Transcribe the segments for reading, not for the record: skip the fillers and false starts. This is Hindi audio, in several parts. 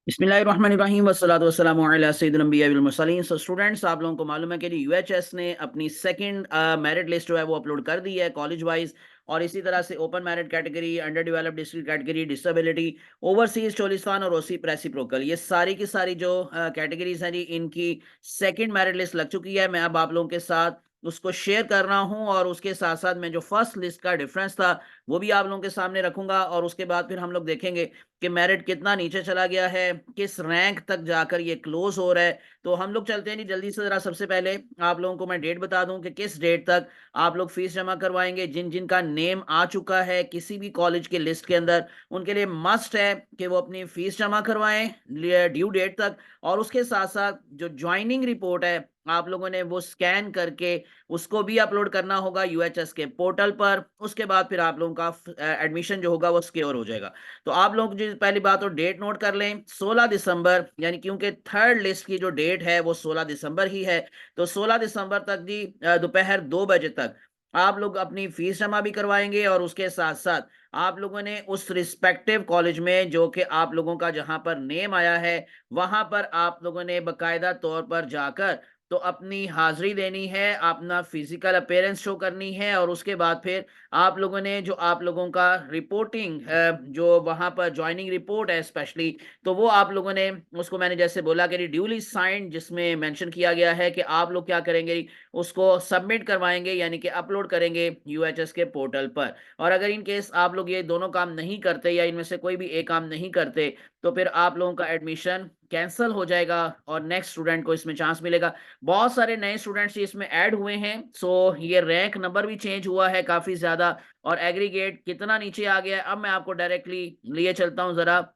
बिस्मिल्लाहिर्रहमानिर्रहीम वस्सलातु वस्सलामु अला सय्यिदिल अंबिया वल मुरसलीन। सो स्टूडेंट्स, आप लोगों को मालूम है कि यूएचएस ने अपनी सेकंड मेरिट लिस्ट जो है वो अपलोड कर दी है कॉलेज वाइज। और इसी तरह से open merit category, under developed district category, disability, overseas, Cholistan और ओसी रेसिप्रोकल, ये सारी की सारी जो कैटेगरीज हैं जी, इनकी सेकंड मेरिट लिस्ट लग चुकी है। मैं अब आप लोगों के साथ उसको शेयर कर रहा हूं और उसके साथ साथ मैं जो फर्स्ट लिस्ट का डिफरेंस था वो भी आप लोगों के सामने रखूंगा। और उसके बाद फिर हम लोग देखेंगे कि मेरिट कितना नीचे चला गया है, किस रैंक तक जाकर ये क्लोज हो रहा है। तो हम लोग चलते हैं जी जल्दी से। जरा सबसे पहले आप लोगों को मैं डेट बता दूं कि किस डेट तक आप लोग फीस जमा करवाएंगे। जिन जिन का नेम आ चुका है किसी भी कॉलेज के लिस्ट के अंदर, उनके लिए मस्ट है कि वो अपनी फीस जमा करवाएं ड्यू डेट तक। और उसके साथ साथ जो ज्वाइनिंग रिपोर्ट है आप लोगों ने वो स्कैन करके उसको भी अपलोड करना होगा यूएचएस के पोर्टल पर। उसके बाद फिर आप लोगों का एडमिशन जो होगा वो सिक्योर हो जाएगा। तो आप लोग जो पहली बात तो डेट नोट कर लें, 16 दिसंबर, यानी क्योंकि थर्ड लिस्ट की जो डेट है वो 16 दिसंबर ही है। तो 16 दिसंबर तक जी दोपहर 2 बजे तक आप लोग अपनी फीस जमा भी करवाएंगे। और उसके साथ साथ आप लोगों ने उस रिस्पेक्टिव कॉलेज में जो कि आप लोगों का जहां पर नेम आया है वहां पर आप लोगों ने बकायदा तौर पर जाकर तो अपनी हाजिरी देनी है, अपना फिजिकल अपीयरेंस शो करनी है। और उसके बाद फिर आप लोगों ने जो आप लोगों का रिपोर्टिंग जो वहां पर ज्वाइनिंग रिपोर्ट है स्पेशली, तो वो आप लोगों ने उसको, मैंने जैसे बोला कि ड्यूली साइंड, जिसमें मेंशन किया गया है कि आप लोग क्या करेंगे, उसको सबमिट करवाएंगे, यानी कि अपलोड करेंगे यूएचएस के पोर्टल पर। और अगर इन केस आप लोग ये दोनों काम नहीं करते या इनमें से कोई भी एक काम नहीं करते तो फिर आप लोगों का एडमिशन कैंसिल हो जाएगा और नेक्स्ट स्टूडेंट को इसमें चांस मिलेगा। बहुत सारे नए स्टूडेंट्स इसमें ऐड हुए हैं। सो ये रैंक नंबर भी चेंज हुआ है काफी ज्यादा और एग्रीगेट कितना नीचे आ गया है। अब मैं आपको डायरेक्टली लिए चलता हूं जरा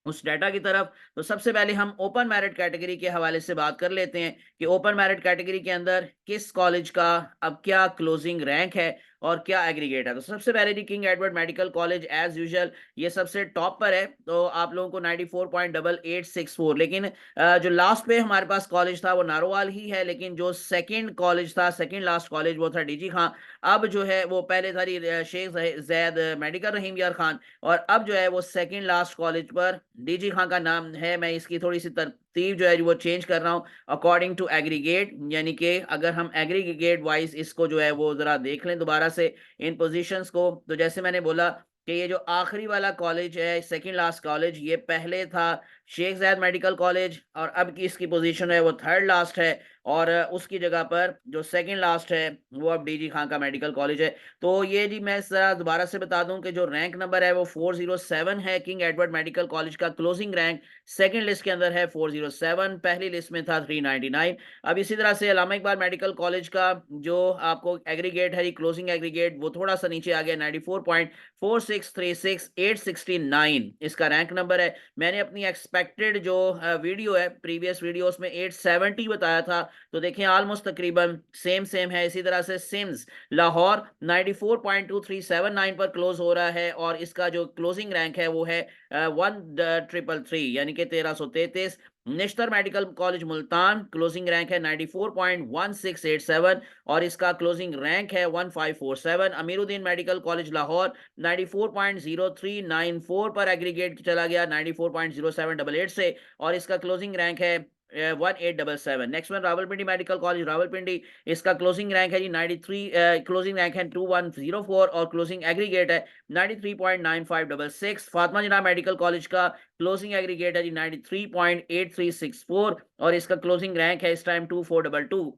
उस डाटा की तरफ। तो सबसे पहले हम ओपन मेरिट कैटेगरी के हवाले से बात कर लेते हैं कि ओपन मेरिट कैटेगरी के अंदर किस कॉलेज का अब क्या क्लोजिंग रैंक है और क्या एग्रीगेट है। तो सबसे पहले जी King Edward medical college as usual ये सबसे टॉप पर है। तो आप लोगों को 94.8864, लेकिन जो लास्ट पे हमारे पास कॉलेज था वो नारोवाल ही है, लेकिन जो सेकंड कॉलेज था, सेकंड लास्ट कॉलेज, वो था डीजी खान। अब जो है वो पहले था शेख जैद मेडिकल रहीम यार खान, और अब जो है वो सेकंड लास्ट कॉलेज पर डीजी खान का नाम है। मैं इसकी थोड़ी सी तरतीब जो है वो चेंज कर रहा हूँ अकॉर्डिंग टू एग्रीगेट, यानी कि अगर हम एग्रीगेट वाइज इसको जो है वो जरा देख लें दोबारा से इन पोजीशंस को। तो जैसे मैंने बोला कि ये जो आखिरी वाला कॉलेज है, सेकंड लास्ट कॉलेज, ये पहले था शेख जायद मेडिकल कॉलेज और अब की इसकी पोजीशन है वो थर्ड लास्ट है। और उसकी जगह पर जो सेकंड लास्ट है वो अब डीजी खान का मेडिकल कॉलेज है। तो ये जी मैं जरा दोबारा से बता दूं कि जो रैंक नंबर है वो 407 है। किंग एडवर्ड मेडिकल कॉलेज का क्लोजिंग रैंक सेकंड लिस्ट के अंदर है 407, पहली लिस्ट में था 399। अब इसी तरह से अल्लामा इकबाल मेडिकल कॉलेज का जो आपको एग्रीगेट है, क्लोजिंग एग्रीगेट, वो थोड़ा सा नीचे आ गया, 94.4636869 इसका रैंक नंबर है। मैंने अपनी एक्सपेक्टेड जो वीडियो है प्रीवियस वीडियोस में 870 बताया था, तो देखें ऑलमोस्ट तकरीबन सेम सेम है। इसी तरह से सिम्स लाहौर 94.2379 पर क्लोज हो रहा है और इसका जो क्लोजिंग रैंक है वो है 1333, यानी कि 1333। National medical college Multan closing rank है 94.1687 और इसका क्लोजिंग रैंक है 1547। अमीरुद्दीन मेडिकल कॉलेज लाहौर 94.0394 पर एग्रीगेट चला गया 94.0788 से और इसका क्लोजिंग रैंक है 1877। Next one Rawalpindi medical college Rawalpindi, इसका क्लोजिंग रैंक है जी 93, क्लोजिंग रैंक है 2104 और क्लोजिंग एग्रीगेट है 93.9566। फातिमा जिन्ना मेडिकल कॉलेज का क्लोजिंग एग्रीगेट है जी 93.8364 और इसका क्लोजिंग रैंक है इस time 2422।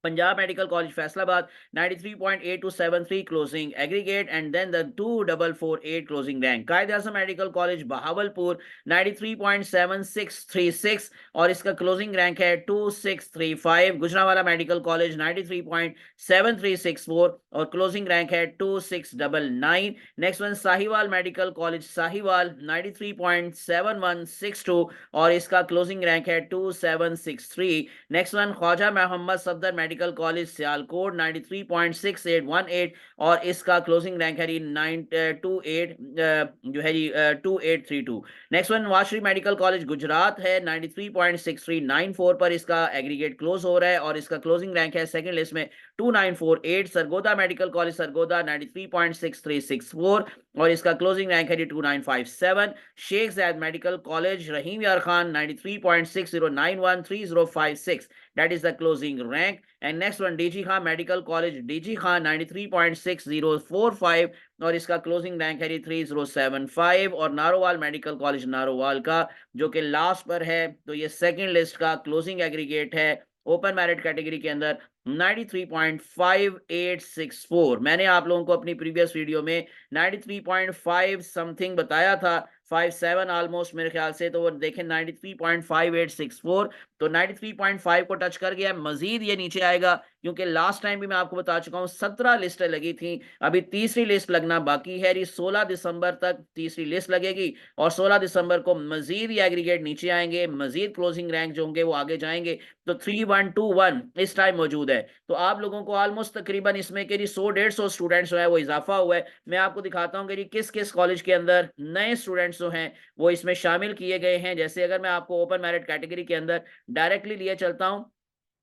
Punjab medical college Faisalabad 93.8273 closing aggregate and then the 2448 closing rank. Quaid Azam medical college Bahawalpur 93.7636 और इसका क्लोजिंग रैंक है 2635। गुजरांवाला मेडिकल कॉलेज 93.7364 और क्लोजिंग रैंक है 2699। Next one Sahiwal medical college Sahiwal 93.7162 और इसका क्लोजिंग रैंक है 2763। Next one Khwaja Mohammad Safdar medical college Sialkot 93.6818 और इसका क्लोजिंग रैंक है जी 928 जो है जी 2832। Next one Nawaz Sharif medical college Gujarat है 93.6394 पर इसका एग्रीगेट क्लोज हो रहा है और इसका क्लोजिंग रैंक है सेकंड लिस्ट में 2948। सरगोदा मेडिकल कॉलेज सरगोदा 93.6364 और इसका क्लोजिंग रैंक है जी 2957। शेख ज़ायद मेडिकल कॉलेज रहीम यार Khan 93.6091 3056, that is the closing rank. And next one DG Khan Medical College DG Khan 93.6045 और इसका क्लोजिंग रैंक है जी 3075। और नारोवाल मेडिकल कॉलेज नारोवाल का जो कि लास्ट पर है, तो ये सेकंड लिस्ट का क्लोजिंग एग्रीगेट है ओपन मेरिट कैटेगरी के अंदर 93.5864। मैंने आप लोगों को अपनी प्रीवियस वीडियो में 93.5 समथिंग बताया था, 57 ऑलमोस्ट मेरे ख्याल से, तो वो देखें 93.5864, तो 93.5 को टच कर गया। मजीद ये नीचे आएगा क्योंकि लास्ट टाइम भी मैं आपको बता चुका हूं 17 लिस्टें लगी थी, अभी तीसरी लिस्ट लगना बाकी है। 16 दिसंबर तक तीसरी लिस्ट लगेगी और 16 दिसंबर को मजीद ये एग्रीगेट नीचे आएंगे, मजीद क्लोजिंग रैंक जो होंगे वो आगे जाएंगे। तो 3121 इस टाइम मौजूद है। तो आप लोगों को ऑलमोस्ट तकरीबन इसमें कि 100-150 स्टूडेंट्स जो है वो इजाफा हुआ है। मैं आपको दिखाता हूं कि किस किस कॉलेज के अंदर नए स्टूडेंट्स जो हैं वो इसमें शामिल किए गए हैं। जैसे अगर मैं आपको ओपन मेरिट कैटेगरी के अंदर डायरेक्टली लिए चलता हूं,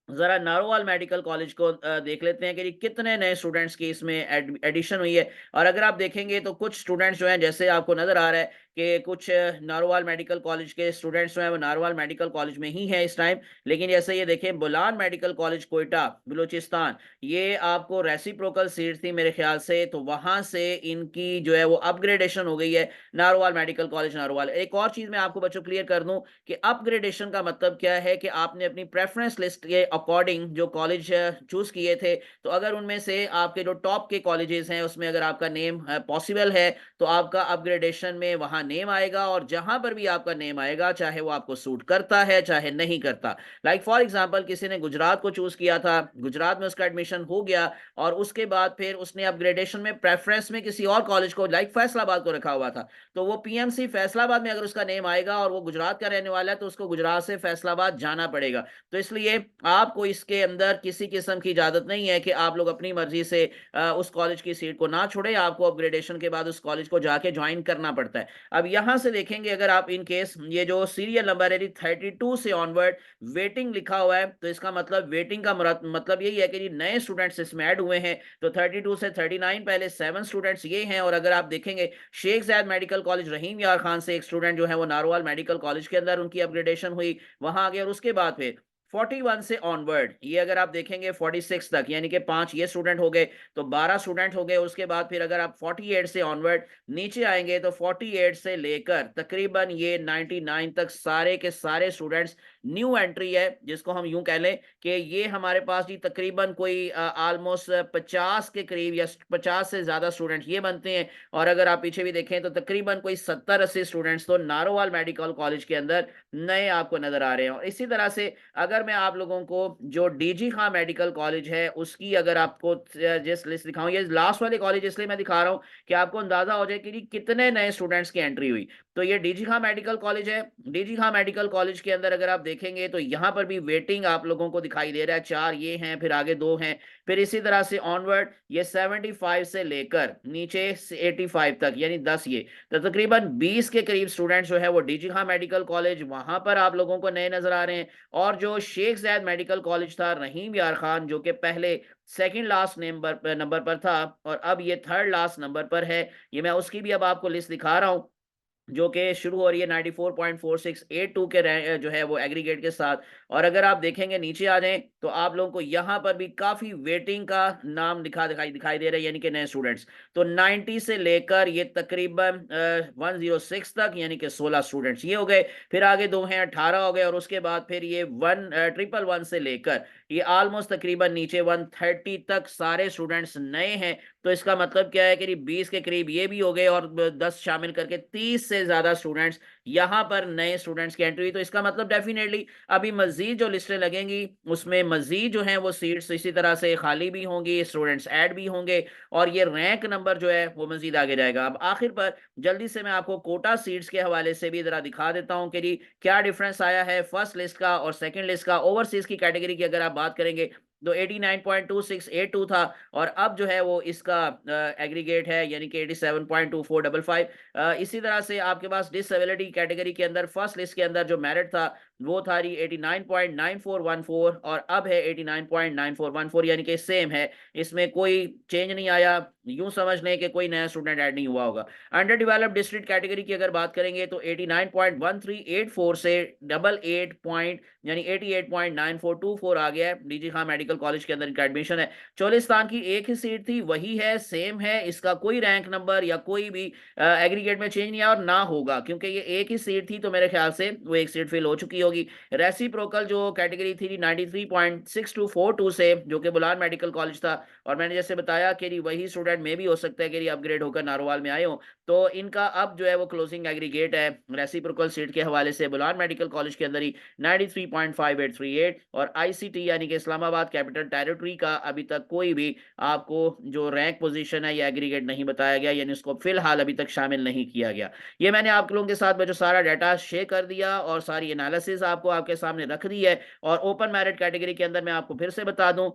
जरा नारोवाल मेडिकल कॉलेज को देख लेते हैं कि कितने नए स्टूडेंट्स की इसमें एडिशन हुई है। और अगर आप देखेंगे तो कुछ स्टूडेंट्स जो हैं, जैसे आपको नजर आ रहा है कि कुछ नारोवाल मेडिकल कॉलेज के स्टूडेंट्स जो हैं वो नारोवाल मेडिकल कॉलेज में ही हैं इस टाइम। लेकिन जैसे ये देखें बुलान मेडिकल कॉलेज कोयटा बलूचिस्तान, ये आपको रेसिप्रोकल सीट थी मेरे ख्याल से, तो वहां से इनकी जो है वो अपग्रेडेशन हो गई है नारोवाल मेडिकल कॉलेज नारोवाल। एक और चीज मैं आपको बच्चों क्लियर कर दूं कि अपग्रेडेशन का मतलब क्या है कि आपने अपनी प्रेफरेंस लिस्ट के अकॉर्डिंग जो कॉलेज चूज किए थे, तो अगर उनमें से आपके जो टॉप के कॉलेजेस हैं उसमें अगर आपका नेम पॉसिबल है तो आपका अपग्रेडेशन में वहां नेम आएगा। और जहां पर भी आपका नेम आएगा, चाहे वो आपको सूट करता है चाहे नहीं करता, लाइक फॉर एग्जांपल किसी ने गुजरात को चूज किया था, गुजरात में उसका एडमिशन हो गया और उसके बाद फिर उसने अपग्रेडेशन में प्रेफरेंस में किसी और कॉलेज को लाइक फैसलाबाद को रखा हुआ था, तो वो पीएमसी फैसलाबाद में अगर उसका नेम आएगा और वो गुजरात का रहने वाला है तो उसको गुजरात से फैसलाबाद जाना पड़ेगा। तो इसलिए आपको इसके अंदर किसी किस्म की इजाजत नहीं है कि आप लोग अपनी मर्जी से उस कॉलेज की सीट को ना छोड़े, आपको अपग्रेडेशन के बाद उस कॉलेज को जाके ज्वाइन करना पड़ता है। अब यहां से देखेंगे अगर आप इन केस ये जो सीरियल नंबर है 32 से ऑनवर्ड वेटिंग लिखा हुआ है, तो इसका मतलब वेटिंग का मतलब यही है कि नए स्टूडेंट्स इसमें ऐड हुए हैं। तो 32 से 39 पहले 7 स्टूडेंट्स ये हैं। और अगर आप देखेंगे शेख ज़ायद मेडिकल कॉलेज रहीम यार खान से एक स्टूडेंट जो है वो नारोवाल मेडिकल कॉलेज के अंदर उनकी अपग्रेडेशन हुई, वहां आ गए। और उसके बाद फिर 41 से ऑनवर्ड ये अगर आप देखेंगे 46 तक, यानी कि 5 ये स्टूडेंट हो गए, तो 12 स्टूडेंट हो गए। उसके बाद फिर अगर आप 48 से ऑनवर्ड नीचे आएंगे तो 48 से लेकर तकरीबन ये 99 तक सारे के सारे स्टूडेंट्स न्यू एंट्री है, जिसको हम यूं कह लें कि ये हमारे पास जी तकरीबन कोई ऑलमोस्ट 50 के करीब या 50 से ज्यादा स्टूडेंट्स ये बनते हैं। और अगर आप पीछे भी देखें तो तकरीबन कोई 70-80 स्टूडेंट्स तो नारोवाल मेडिकल कॉलेज के अंदर नए आपको नजर आ रहे हैं। और इसी तरह से अगर मैं आप लोगों को जो डीजी खां मेडिकल कॉलेज है उसकी अगर आपको जिस लिस्ट दिखाऊं, ये लास्ट वाले कॉलेज इसलिए मैं दिखा रहा हूं कि आपको अंदाजा हो जाए कि कितने नए स्टूडेंट्स की एंट्री हुई। तो ये डीजी खां मेडिकल कॉलेज है। डीजी खां मेडिकल कॉलेज के अंदर अगर आप देखेंगे तो यहां पर भी वेटिंग आप लोगों को दिखाई दे रहा है, 4 ये हैं, फिर आगे 2 हैं, फिर इसी तरह से ऑनवर्ड ये 75 से लेकर नीचे 85 तक, यानी 10 ये, तो तकरीबन 20 के करीब स्टूडेंट्स जो है वो डीजी खां मेडिकल कॉलेज वहां पर आप लोगों को नए नजर आ रहे हैं। और जो शेख ज़ायद मेडिकल कॉलेज था रहीम यार खान, जो कि पहले सेकंड लास्ट नंबर पर था और अब ये थर्ड लास्ट नंबर पर है, ये मैं उसकी भी अब आपको लिस्ट दिखा रहा हूं जो कि शुरू हो रही है 94.4682 के जो है वो एग्रीगेट के साथ। और अगर आप देखेंगे नीचे आ जाएं तो आप लोगों को यहां पर भी काफी वेटिंग का नाम दिखाई दे रहा है, यानी कि नए स्टूडेंट्स। तो 90 से लेकर ये तकरीबन 106 तक, यानी कि 16 स्टूडेंट्स ये हो गए। फिर आगे 2 हैं, 18 हो गए। और उसके बाद फिर ये 111 से लेकर ये ऑलमोस्ट तकरीबन नीचे 130 तक सारे स्टूडेंट्स नए हैं। तो इसका मतलब क्या है कि 20 के करीब ये भी हो गए और 10 शामिल करके 30 से ज्यादा स्टूडेंट्स यहां पर नए स्टूडेंट्स की एंट्री हुई। तो इसका मतलब डेफिनेटली अभी मजीद जो लिस्टें लगेंगी उसमें मजीद जो हैं वो सीट्स इसी तरह से खाली भी होंगी, स्टूडेंट्स ऐड भी होंगे और ये रैंक नंबर जो है वो मजीद आगे जाएगा। अब आखिर पर जल्दी से मैं आपको कोटा सीट्स के हवाले से भी जरा दिखा देता हूं कि जी क्या डिफरेंस आया है फर्स्ट लिस्ट का और सेकंड लिस्ट का। ओवरसीज की कैटेगरी की अगर आप बात करेंगे तो 89.2682 था और अब जो है वो इसका एग्रीगेट है, यानी कि 87.2455। इसी तरह से आपके पास डिसेबिलिटी कैटेगरी के अंदर फर्स्ट लिस्ट के अंदर जो मेरिट था वो था जी 89.9414 और अब है 89.9414, यानी कि सेम है, इसमें कोई चेंज नहीं आया। यूं समझ लें कि कोई नया स्टूडेंट ऐड नहीं हुआ होगा। अंडर डेवलप्ड डिस्ट्रिक्ट कैटेगरी की अगर बात करेंगे तो 89.1384 से 88 पॉइंट यानी 88.9424 आ गया है। डीजी खां मेडिकल कॉलेज के अंदर इनका एडमिशन है। चोलिस्तान की एक ही सीट थी, वही है, सेम है, इसका कोई रैंक नंबर या कोई भी एग्रीगेट में चेंज नहीं आया और ना होगा, क्योंकि ये एक ही सीट थी तो मेरे ख्याल से वो एक सीट फिल हो चुकी होगी। रेसिप्रोकल जो कैटेगरी थी 93.6242 से, जो कि बुलान मेडिकल कॉलेज था, और मैंने जैसे बताया कि वही स्टूडेंट में भी हो सकता है कि अपग्रेड होकर नारोवाल में आए हो, तो इनका अब जो है वो क्लोजिंग एग्रीगेट है रेसिप्रोकल सीट के हवाले से बुलान मेडिकल कॉलेज के अंदर ही 93.5838, और आईसीटी यानी कि इस्लामाबाद कैपिटल टेरिटरी का अभी तक कोई भी आपको जो रैंक पोजीशन है या एग्रीगेट नहीं बताया गया, यानी उसको फिलहाल अभी तक शामिल नहीं किया गया। ये मैंने आप लोगों के साथ में जो सारा डाटा शेयर कर दिया और सारी एनालिसिस आपको आपके सामने रख दी है। और ओपन मेरिट कैटेगरी के अंदर मैं आपको फिर से बता दूं,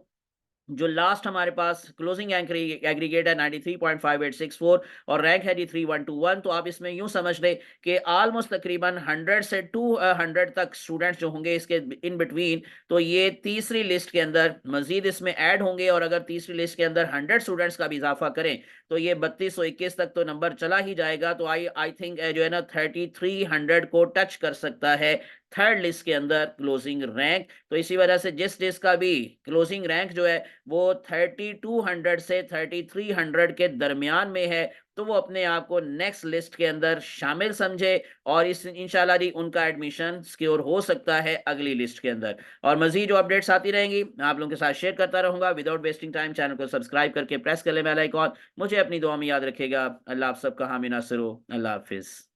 जो लास्ट हमारे पास क्लोजिंग एग्रीगेट है 93.5864 और रैंक है जी 3121। तो आप इसमें यूं समझ लें कि ऑलमोस्ट तकरीबन 100 से 200 तक स्टूडेंट्स जो होंगे इसके इन बिटवीन, तो ये तीसरी लिस्ट के अंदर मजीद इसमें ऐड होंगे, और अगर तीसरी लिस्ट के अंदर 100 स्टूडेंट्स का भी इजाफा करें तो ये 3221 तक तो नंबर चला ही जाएगा। तो आई आई थिंक जो है ना 3300 को टच कर सकता है थर्ड लिस्ट के अंदर क्लोजिंग रैंक। तो इसी वजह से जिस लिस्ट का भी क्लोजिंग रैंक जो है वो 3200 से 3300 के दरमियान में है, तो वो अपने आप को नेक्स्ट लिस्ट के अंदर शामिल समझे, और इस इंशाल्लाह जी उनका एडमिशन सिक्योर हो सकता है अगली लिस्ट के अंदर। और मजीद जो अपडेट्स आती रहेंगी मैं आप लोगों के साथ शेयर करता रहूंगा। विदाउट वेस्टिंग टाइम चैनल को सब्सक्राइब करके प्रेस कर ले बेल आइकॉन। मुझे अपनी दुआ में याद रखेगा। अल्लाह आप सबका हामी नासिर हो। अल्लाह हाफिज।